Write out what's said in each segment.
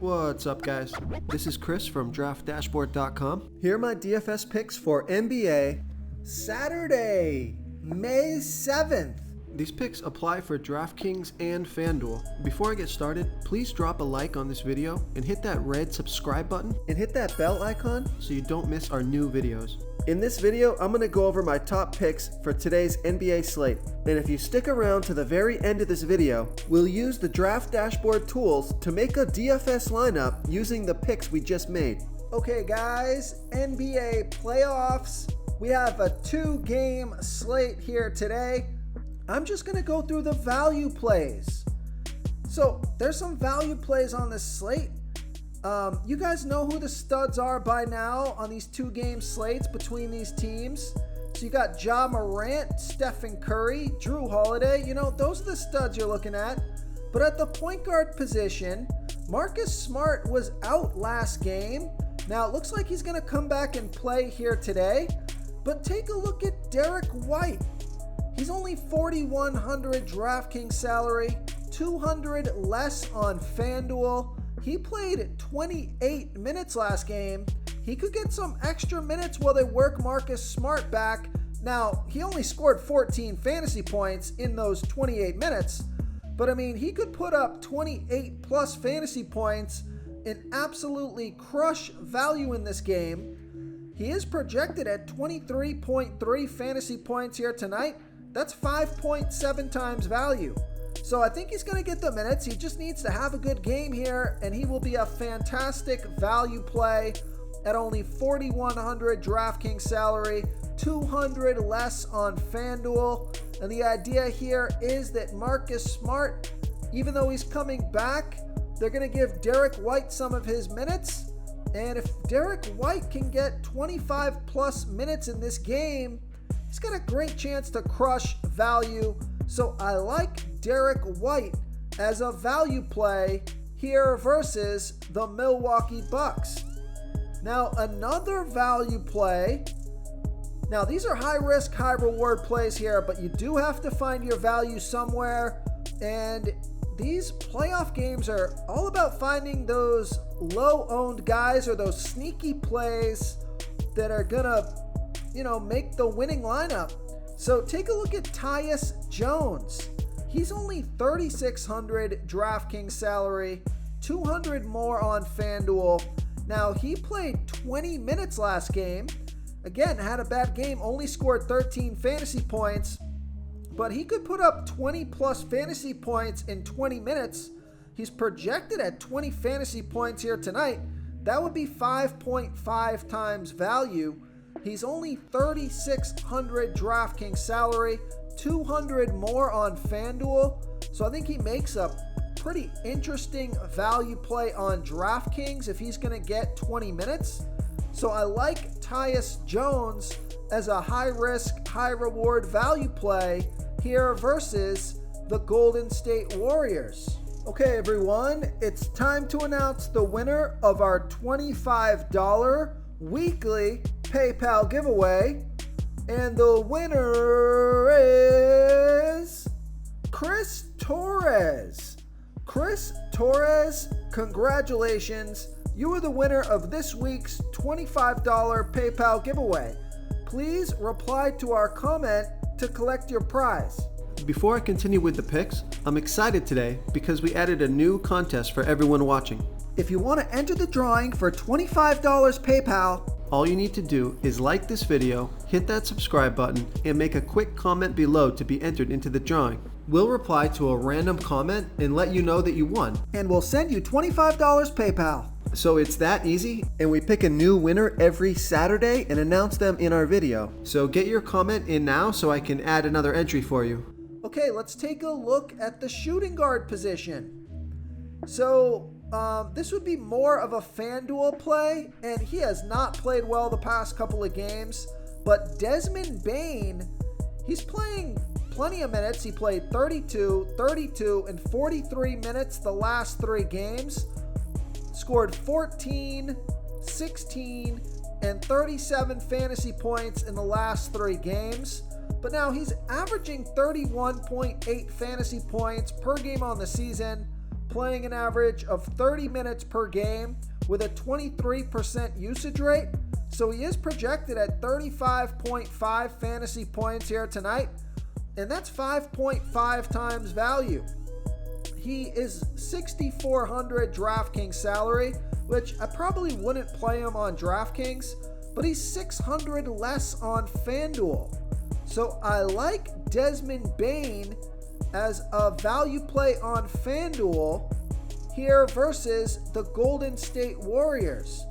What's up, guys? This is Chris from DraftDashboard.com. Here are my DFS picks for NBA Saturday, May 7th. These picks apply for DraftKings and FanDuel. Before I get started, please drop a like on this video and hit that red subscribe button and hit that bell icon so you don't miss our new videos. In this video, I'm going to go over my top picks for today's NBA slate. And if you stick around to the very end of this video, we'll use the Draft Dashboard tools to make a DFS lineup using the picks we just made. Okay guys, NBA playoffs. We have a 2-game slate here today. I'm just going to go through the value plays. So there's some value plays on this slate. You guys know who the studs are by now on these 2-game slates between these teams. So you got Ja Morant, Stephen Curry, Drew Holiday. You know, those are the studs you're looking at. But at the point guard position, Marcus Smart was out last game. Now it looks like he's going to come back and play here today. But take a look at Derek White. He's only $4,100 DraftKings salary, $200 less on FanDuel. He played 28 minutes last game. He could get some extra minutes while they work Marcus Smart back. Now, he only scored 14 fantasy points in those 28 minutes. But I mean, he could put up 28 plus fantasy points and absolutely crush value in this game. He is projected at 23.3 fantasy points here tonight. That's 5.7 times value. So I think he's going to get the minutes. He just needs to have a good game here, and he will be a fantastic value play at only $4,100 DraftKings salary, $200 less on FanDuel. And the idea here is that Marcus Smart, even though he's coming back, they're going to give Derek White some of his minutes. And if Derek White can get 25 plus minutes in this game, he's got a great chance to crush value. So I like Derek White as a value play here versus the Milwaukee Bucks. Now another value play. Now these are high risk, high reward plays here, but you do have to find your value somewhere. And these playoff games are all about finding those low owned guys or those sneaky plays that are gonna, make the winning lineup. So take a look at Tyus Jones. He's only $3,600 DraftKings salary, $200 more on FanDuel. Now he played 20 minutes last game. Again, had a bad game, only scored 13 fantasy points, but he could put up 20 plus fantasy points in 20 minutes. He's projected at 20 fantasy points here tonight. That would be 5.5 times value. He's only $3,600 DraftKings salary, $200 more on FanDuel. So I think he makes a pretty interesting value play on DraftKings if he's going to get 20 minutes. So I like Tyus Jones as a high risk, high reward value play here versus the Golden State Warriors. Okay, everyone, it's time to announce the winner of our $25 weekly PayPal giveaway, and the winner is Chris Torres. Chris Torres, congratulations. You are the winner of this week's $25 PayPal giveaway. Please reply to our comment to collect your prize. Before I continue with the picks, I'm excited today because we added a new contest for everyone watching. If you want to enter the drawing for $25 PayPal, all you need to do is like this video, hit that subscribe button, and make a quick comment below to be entered into the drawing. We'll reply to a random comment and let you know that you won. And we'll send you $25 PayPal. So it's that easy, and we pick a new winner every Saturday and announce them in our video. So get your comment in now so I can add another entry for you. Okay, let's take a look at the shooting guard position. So this would be more of a FanDuel play, and he has not played well the past couple of games. But Desmond Bane, he's playing plenty of minutes. He played 32, 32, and 43 minutes the last 3 games. Scored 14, 16, and 37 fantasy points in the last 3 games. But now he's averaging 31.8 fantasy points per game on the season, playing an average of 30 minutes per game with a 23% usage rate. So he is projected at 35.5 fantasy points here tonight, and that's 5.5 times value. He is 6,400 DraftKings salary, which I probably wouldn't play him on DraftKings, but he's 600 less on FanDuel. So I like Desmond Bane as a value play on FanDuel here versus the Golden State Warriors.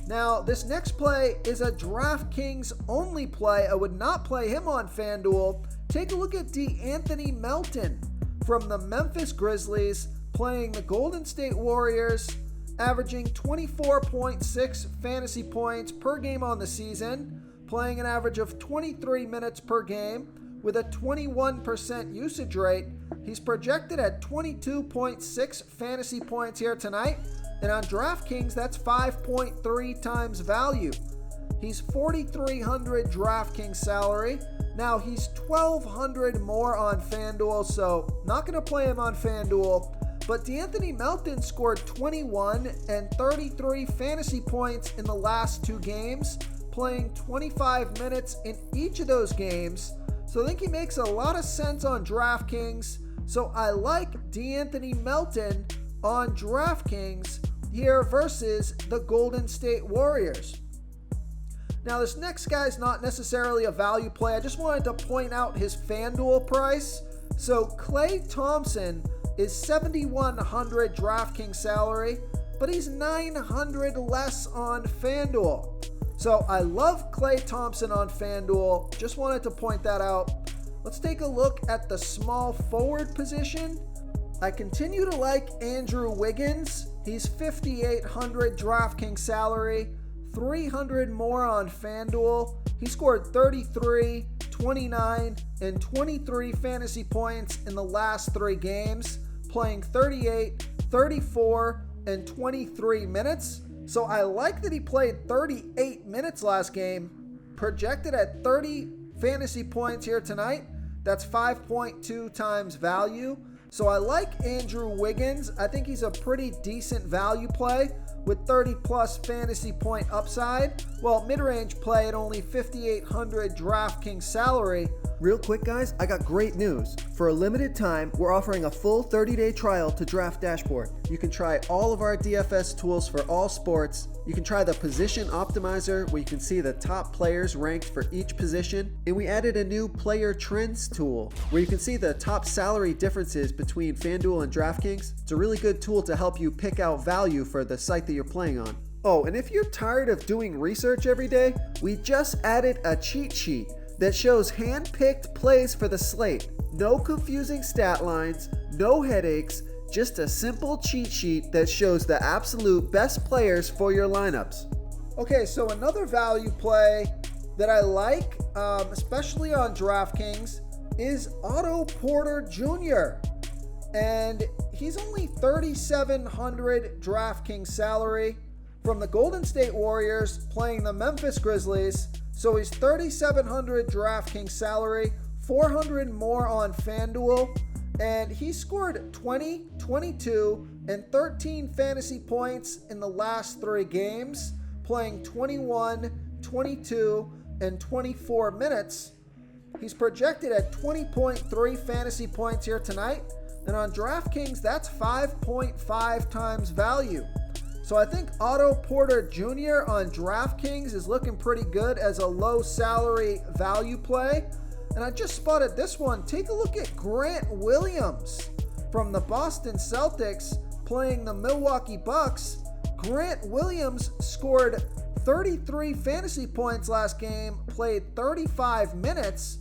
Now, this next play is a DraftKings only play. I would not play him on FanDuel. Take a look at D'Anthony Melton from the Memphis Grizzlies playing the Golden State Warriors, averaging 24.6 fantasy points per game on the season, playing an average of 23 minutes per game with a 21% usage rate. He's projected at 22.6 fantasy points here tonight, and on DraftKings, that's 5.3 times value. He's 4,300 DraftKings salary. Now, he's 1,200 more on FanDuel, so not going to play him on FanDuel. But D'Anthony Melton scored 21 and 33 fantasy points in the last two games, playing 25 minutes in each of those games. So I think he makes a lot of sense on DraftKings. So I like D'Anthony Melton on DraftKings here versus the Golden State Warriors. Now, this next guy is not necessarily a value play. I just wanted to point out his FanDuel price. So Klay Thompson is 7,100 DraftKings salary, but he's 900 less on FanDuel. So I love Klay Thompson on FanDuel. Just wanted to point that out. Let's take a look at the small forward position. I continue to like Andrew Wiggins. He's 5,800 DraftKings salary, 300 more on FanDuel. He scored 33, 29, and 23 fantasy points in the last three games, playing 38, 34, and 23 minutes. So I like that he played 38 minutes last game, projected at 30 fantasy points here tonight. That's 5.2 times value. So I like Andrew Wiggins. I think he's a pretty decent value play with 30 plus fantasy point upside. Well, mid-range play at only 5,800 DraftKings salary. Real quick, guys, I got great news. For a limited time, we're offering a full 30-day trial to Draft Dashboard. You can try all of our DFS tools for all sports. You can try the Position Optimizer, where you can see the top players ranked for each position. And we added a new Player Trends tool, where you can see the top salary differences between FanDuel and DraftKings. It's a really good tool to help you pick out value for the site that you're playing on. Oh, and if you're tired of doing research every day, we just added a cheat sheet that shows hand-picked plays for the slate. No confusing stat lines, no headaches, just a simple cheat sheet that shows the absolute best players for your lineups. Okay, so another value play that I like, especially on DraftKings, is Otto Porter Jr. And he's only 3,700 DraftKings salary from the Golden State Warriors playing the Memphis Grizzlies. So he's 3,700 DraftKings salary, 400 more on FanDuel, and he scored 20, 22, and 13 fantasy points in the last three games, playing 21, 22, and 24 minutes. He's projected at 20.3 fantasy points here tonight, and on DraftKings, that's 5.5 times value. So I think Otto Porter Jr. on DraftKings is looking pretty good as a low salary value play. And I just spotted this one. Take a look at Grant Williams from the Boston Celtics playing the Milwaukee Bucks. Grant Williams scored 33 fantasy points last game, played 35 minutes.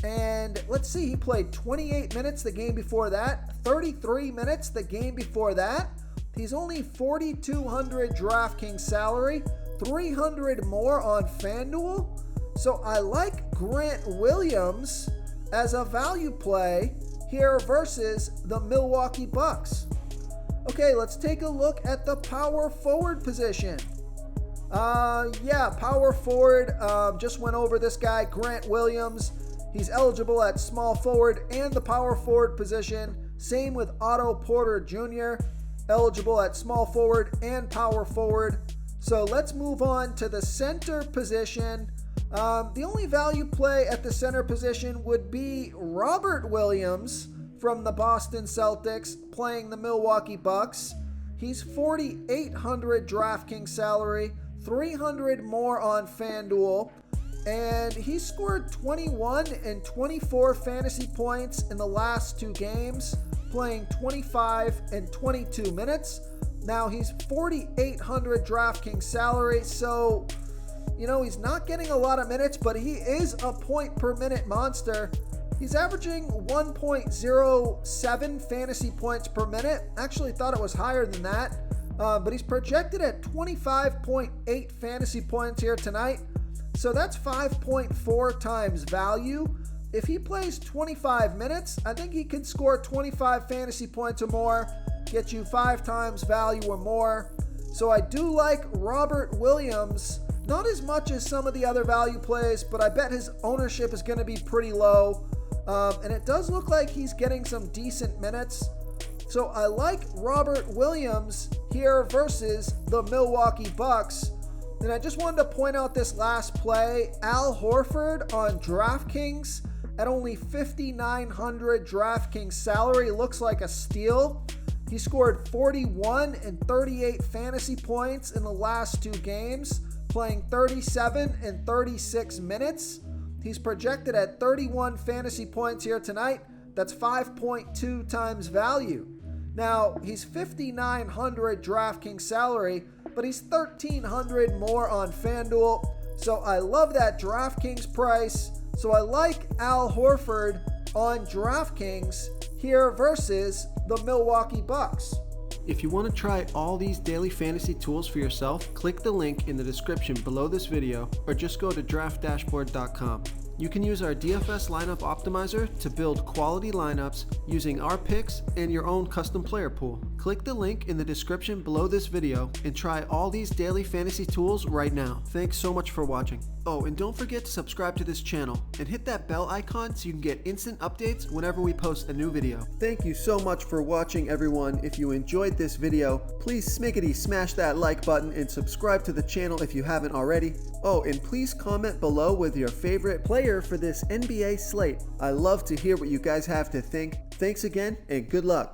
And let's see, he played 28 minutes the game before that, 33 minutes the game before that. He's only 4,200 DraftKings salary, 300 more on FanDuel. So I like Grant Williams as a value play here versus the Milwaukee Bucks. Okay, let's take a look at the power forward position. Power forward, just went over this guy, Grant Williams. He's eligible at small forward and the power forward position. Same with Otto Porter Jr. eligible at small forward and power forward. So let's move on to the center position. The only value play at the center position would be Robert Williams from the Boston Celtics playing the Milwaukee Bucks. He's 4,800 DraftKings salary, 300 more on FanDuel, and he scored 21 and 24 fantasy points in the last 2 games, playing 25 and 22 minutes. Now he's 4,800 DraftKings salary, so he's not getting a lot of minutes, but he is a point per minute monster. He's averaging 1.07 fantasy points per minute. Actually thought it was higher than that, but he's projected at 25.8 fantasy points here tonight. So that's 5.4 times value. If he plays 25 minutes, I think he could score 25 fantasy points or more, get you 5 times value or more. So I do like Robert Williams. Not as much as some of the other value plays, but I bet his ownership is going to be pretty low. And it does look like he's getting some decent minutes. So I like Robert Williams here versus the Milwaukee Bucks. And I just wanted to point out this last play. Al Horford on DraftKings at only 5,900 DraftKings salary. Looks like a steal. He scored 41 and 38 fantasy points in the last 2 games, playing 37 and 36 minutes. He's projected at 31 fantasy points here tonight. That's 5.2 times value. Now, he's 5,900 DraftKings salary, but he's 1,300 more on FanDuel. So I love that DraftKings price. So I like Al Horford on DraftKings here versus the Milwaukee Bucks. If you want to try all these daily fantasy tools for yourself, click the link in the description below this video or just go to draftdashboard.com. You can use our DFS lineup optimizer to build quality lineups using our picks and your own custom player pool. Click the link in the description below this video and try all these daily fantasy tools right now. Thanks so much for watching. Oh, and don't forget to subscribe to this channel and hit that bell icon so you can get instant updates whenever we post a new video. Thank you so much for watching, everyone. If you enjoyed this video, please smickety smash that like button and subscribe to the channel if you haven't already. Oh, and please comment below with your favorite player for this NBA slate. I love to hear what you guys have to think. Thanks again and good luck.